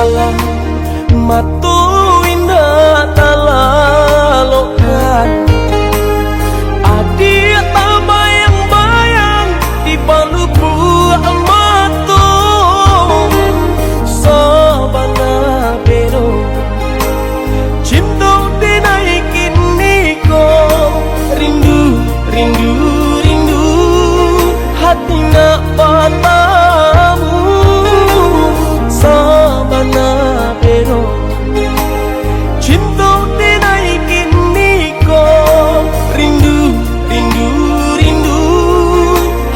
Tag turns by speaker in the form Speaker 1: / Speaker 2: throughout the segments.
Speaker 1: alam matu indah talalokan adik tak bayang-bayang di balu buah matu sabana bero cinta dinaikin niko rindu rindu rindu hati nak patamu sabana bero cinta dinaikin niko rindu rindu rindu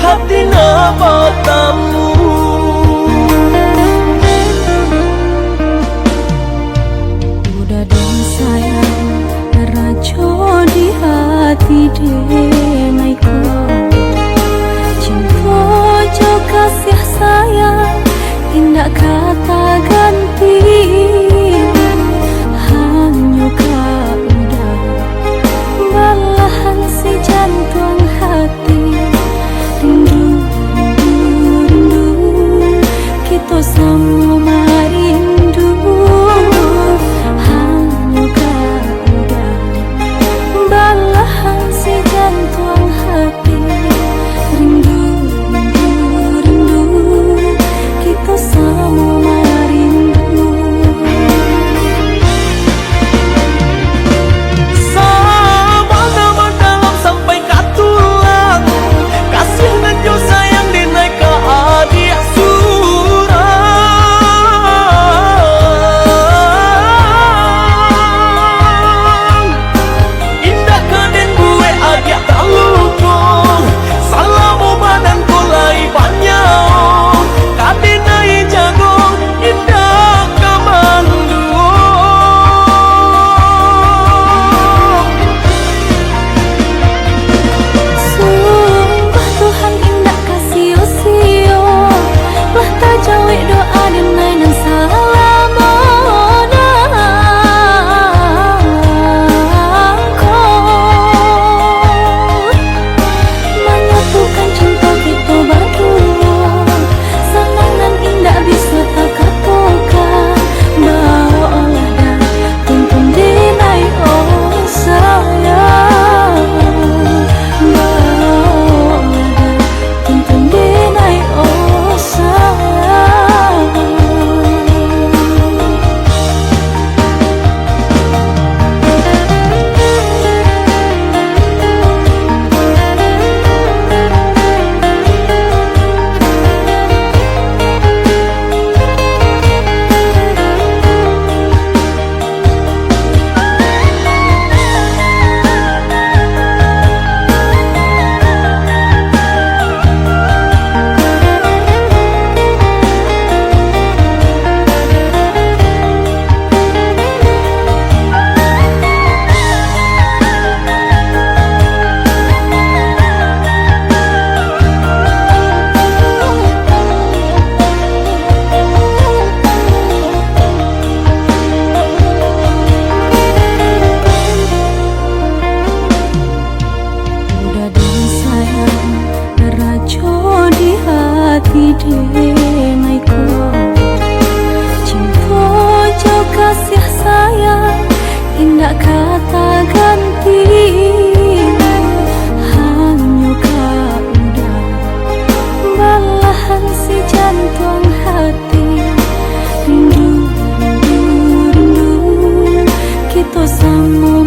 Speaker 1: hati nak patamu.
Speaker 2: Udah dan sayang rajo di hati denaiko cinta jo kasih sayang tindak kata ganti hanya kau udah balahan si jantung hati rindu rindu rindu kita sama rindu hanya kau udah balahan si jantung hati rindu rindu rindu kita sama rindu
Speaker 1: Sama nama dalam sampai katulang kasih dan jo sayang dinaik ke adik surang indah kaden gue adik tak lupung salamu badan kulai banyak kaden nai jago indah kamandu
Speaker 2: Sumpah Tuhan indah kasih usio lah tak jauh doa dinai dan salamona menyatukan cinta kita berdua senang dan indah bisa tak katakan bawa olah dan tuntun dinai oh sayang bawa olah dan tuntun dinai oh sayang. Udah dan sayang rajo di hati denaiko cinta jo kasih sayang indah kata ganti hanya kau udah balahan si jantung hati rindu rindu rindu kita sama